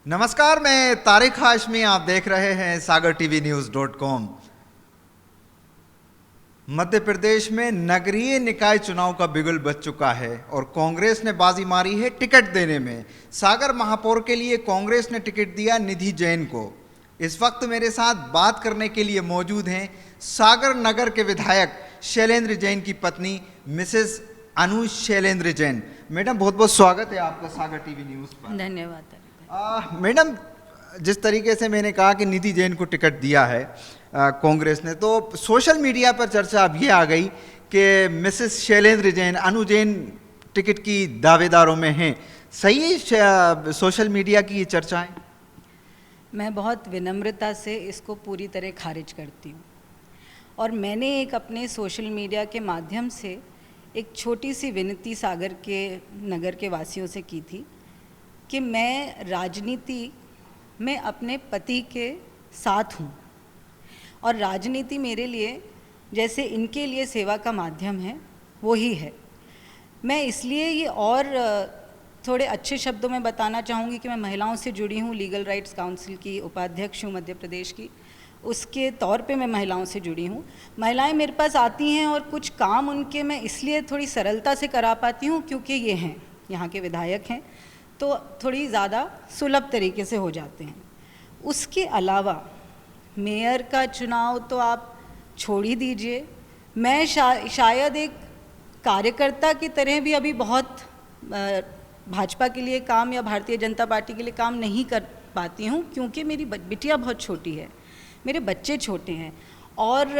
नमस्कार, मैं तारिक हाशमी। आप देख रहे हैं sagartvnews.com। मध्य प्रदेश में नगरीय निकाय चुनाव का बिगुल बज चुका है और कांग्रेस ने बाजी मारी है टिकट देने में। सागर महापौर के लिए कांग्रेस ने टिकट दिया निधि जैन को। इस वक्त मेरे साथ बात करने के लिए मौजूद हैं सागर नगर के विधायक शैलेंद्र जैन की पत्नी मिसेस अनु शैलेंद्र जैन। मैडम, बहुत बहुत स्वागत है आपका सागर टीवी न्यूज़ पर। धन्यवाद। मैडम, जिस तरीके से मैंने कहा कि निधि जैन को टिकट दिया है कांग्रेस ने, तो सोशल मीडिया पर चर्चा अब ये आ गई कि मिसेस शैलेंद्र जैन, अनु जैन टिकट की दावेदारों में हैं। सही है सोशल मीडिया की ये चर्चाएं? मैं बहुत विनम्रता से इसको पूरी तरह खारिज करती हूँ और मैंने एक अपने सोशल मीडिया के माध्यम से एक छोटी सी विनती सागर के नगर के वासियों से की थी कि मैं राजनीति में अपने पति के साथ हूँ और राजनीति मेरे लिए जैसे इनके लिए सेवा का माध्यम है वो ही है। मैं इसलिए ये और थोड़े अच्छे शब्दों में बताना चाहूँगी कि मैं महिलाओं से जुड़ी हूँ, लीगल राइट्स काउंसिल की उपाध्यक्ष हूँ मध्य प्रदेश की, उसके तौर पे मैं महिलाओं से जुड़ी हूँ। महिलाएं मेरे पास आती हैं और कुछ काम उनके मैं इसलिए थोड़ी सरलता से करा पाती हूँ क्योंकि ये हैं, यहाँ के विधायक हैं, तो थोड़ी ज़्यादा सुलभ तरीके से हो जाते हैं। उसके अलावा मेयर का चुनाव तो आप छोड़ ही दीजिए। मैं शायद एक कार्यकर्ता की तरह भी अभी बहुत भाजपा के लिए काम या भारतीय जनता पार्टी के लिए काम नहीं कर पाती हूँ क्योंकि मेरी बिटिया बहुत छोटी है, मेरे बच्चे छोटे हैं और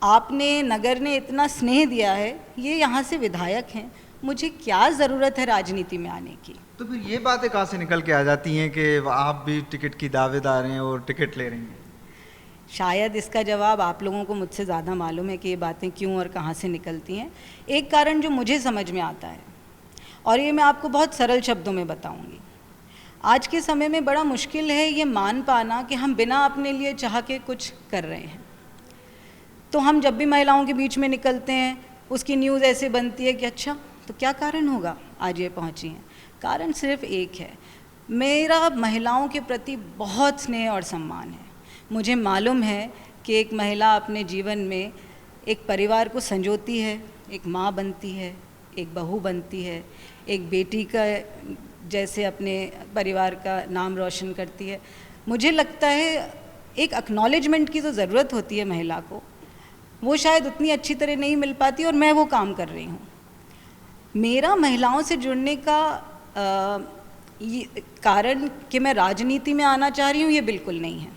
आपने, नगर ने इतना स्नेह दिया है, ये यहाँ से विधायक हैं, मुझे क्या ज़रूरत है राजनीति में आने की। तो फिर ये बातें कहाँ से निकल के आ जाती हैं कि आप भी टिकट की दावेदार हैं और टिकट ले रही हैं? शायद इसका जवाब आप लोगों को मुझसे ज़्यादा मालूम है कि ये बातें क्यों और कहाँ से निकलती हैं। एक कारण जो मुझे समझ में आता है और ये मैं आपको बहुत सरल शब्दों में बताऊंगी। आज के समय में बड़ा मुश्किल है ये मान पाना कि हम बिना अपने लिए चाह के कुछ कर रहे हैं। तो हम जब भी महिलाओं के बीच में निकलते हैं उसकी न्यूज़ ऐसे बनती है कि अच्छा तो क्या कारण होगा आज ये पहुँची हैं। कारण सिर्फ एक है, मेरा महिलाओं के प्रति बहुत स्नेह और सम्मान है। मुझे मालूम है कि एक महिला अपने जीवन में एक परिवार को संजोती है, एक माँ बनती है, एक बहू बनती है, एक बेटी का जैसे अपने परिवार का नाम रोशन करती है। मुझे लगता है एक एक्नॉलेजमेंट की तो ज़रूरत होती है महिला को, वो शायद उतनी अच्छी तरह नहीं मिल पाती और मैं वो काम कर रही हूँ। मेरा महिलाओं से जुड़ने का ये कारण कि मैं राजनीति में आना चाह रही हूँ ये बिल्कुल नहीं है।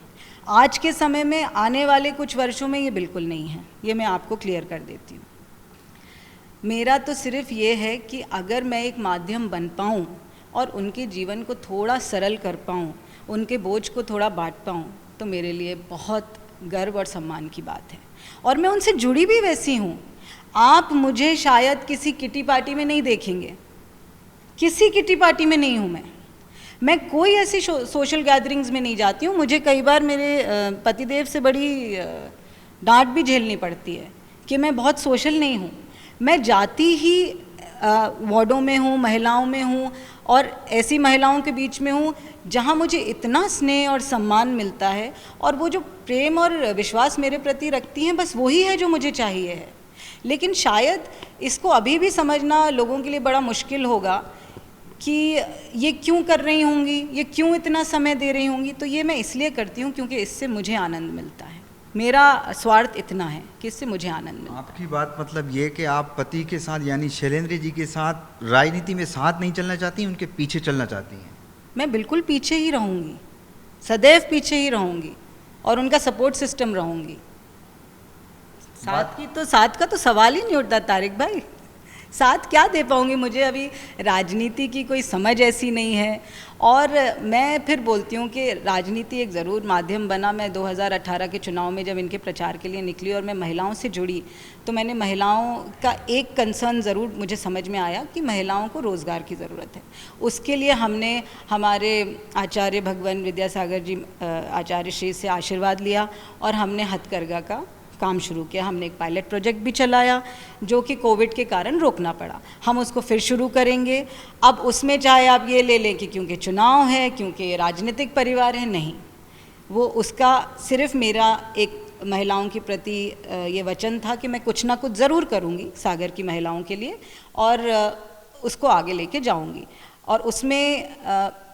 आज के समय में, आने वाले कुछ वर्षों में ये बिल्कुल नहीं है, ये मैं आपको क्लियर कर देती हूँ। मेरा तो सिर्फ ये है कि अगर मैं एक माध्यम बन पाऊँ और उनके जीवन को थोड़ा सरल कर पाऊँ, उनके बोझ को थोड़ा बांट पाऊँ, तो मेरे लिए बहुत गर्व और सम्मान की बात है। और मैं उनसे जुड़ी भी वैसी हूँ। आप मुझे शायद किसी किटी पार्टी में नहीं देखेंगे, किसी किटी पार्टी में नहीं हूँ मैं कोई ऐसी सोशल गैदरिंग्स में नहीं जाती हूँ। मुझे कई बार मेरे पतिदेव से बड़ी डांट भी झेलनी पड़ती है कि मैं बहुत सोशल नहीं हूँ। मैं जाती ही वार्डों में हूँ, महिलाओं में हूँ और ऐसी महिलाओं के बीच में हूँ जहाँ मुझे इतना स्नेह और सम्मान मिलता है और वो जो प्रेम और विश्वास मेरे प्रति रखती हैं, बस वही है जो मुझे चाहिए है। लेकिन शायद इसको अभी भी समझना लोगों के लिए बड़ा मुश्किल होगा कि ये क्यों कर रही होंगी, ये क्यों इतना समय दे रही होंगी। तो ये मैं इसलिए करती हूँ क्योंकि इससे मुझे आनंद मिलता है। मेरा स्वार्थ इतना है कि इससे मुझे आनंद मिलता है। आपकी बात मतलब ये कि आप पति के साथ यानी शैलेंद्र जी के साथ राजनीति में साथ नहीं चलना चाहती, उनके पीछे चलना चाहती हैं? मैं बिल्कुल पीछे ही रहूँगी, सदैव पीछे ही रहूँगी और उनका सपोर्ट सिस्टम रहूँगी। साथ का तो सवाल ही नहीं उठता तारिक भाई। साथ क्या दे पाऊँगी, मुझे अभी राजनीति की कोई समझ ऐसी नहीं है। और मैं फिर बोलती हूँ कि राजनीति एक ज़रूर माध्यम बना। मैं 2018 के चुनाव में जब इनके प्रचार के लिए निकली और मैं महिलाओं से जुड़ी तो मैंने महिलाओं का एक कंसर्न ज़रूर मुझे समझ में आया कि महिलाओं को रोज़गार की ज़रूरत है। उसके लिए हमने हमारे आचार्य भगवान विद्यासागर जी आचार्य श्री से आशीर्वाद लिया और हमने हथकरघा का काम शुरू किया। हमने एक पायलट प्रोजेक्ट भी चलाया जो कि कोविड के कारण रोकना पड़ा। हम उसको फिर शुरू करेंगे। अब उसमें चाहे आप ये ले लें कि क्योंकि चुनाव है, क्योंकि राजनीतिक परिवार है, नहीं, वो उसका सिर्फ मेरा एक महिलाओं के प्रति ये वचन था कि मैं कुछ ना कुछ ज़रूर करूँगी सागर की महिलाओं के लिए और उसको आगे लेके जाऊँगी। और उसमें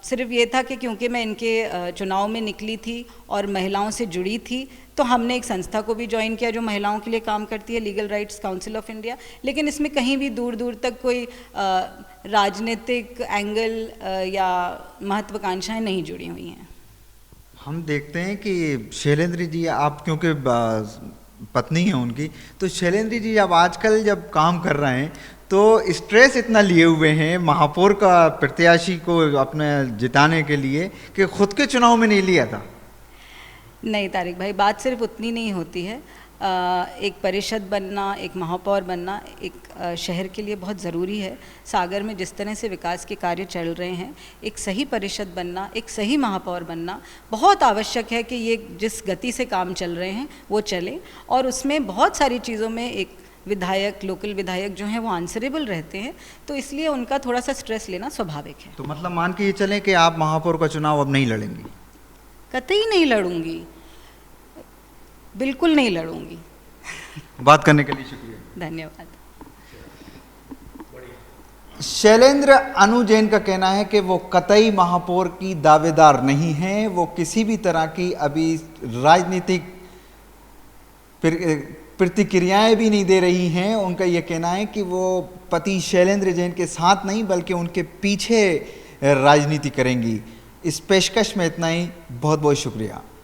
सिर्फ ये था कि क्योंकि मैं इनके चुनाव में निकली थी और महिलाओं से जुड़ी थी, तो हमने एक संस्था को भी ज्वाइन किया जो महिलाओं के लिए काम करती है, legal rights council of India. लेकिन इसमें कहीं भी दूर दूर तक कोई राजनीतिक एंगल या महत्वाकांक्षाएं नहीं जुड़ी हुई हैं। हम देखते हैं कि शैलेंद्र जी, आप क्योंकि पत्नी हैं उनकी, तो शैलेंद्र जी जब काम कर रहे हैं तो स्ट्रेस इतना लिए हुए हैं महापौर का प्रत्याशी को अपने जिताने के लिए कि खुद के चुनाव में नहीं लिया था। नहीं तारिक भाई, बात सिर्फ उतनी नहीं होती है। एक परिषद बनना, एक महापौर बनना एक शहर के लिए बहुत ज़रूरी है। सागर में जिस तरह से विकास के कार्य चल रहे हैं, एक सही परिषद बनना, एक सही महापौर बनना बहुत आवश्यक है कि ये जिस गति से काम चल रहे हैं वो चले। और उसमें बहुत सारी चीज़ों में एक विधायक, लोकल विधायक जो हैं वो आंसरेबल रहते हैं, तो इसलिए उनका थोड़ा सा स्ट्रेस लेना स्वाभाविक है। तो मतलब मान के ये चलें कि आप महापौर का चुनाव अब नहीं लड़ेंगी? कतई नहीं लड़ूंगी, बिल्कुल नहीं लड़ूंगी। बात करने के लिए शुक्रिया, धन्यवाद। शैलेंद्र अनु जैन का कहना है कि वो कतई महापौर की दावेदार नहीं हैं। वो किसी भी तरह की अभी राजनीतिक प्रतिक्रियाएं भी नहीं दे रही हैं। उनका ये कहना है कि वो पति शैलेंद्र जैन के साथ नहीं बल्कि उनके पीछे राजनीति करेंगी। इस पेशकश में इतना ही। बहुत बहुत शुक्रिया।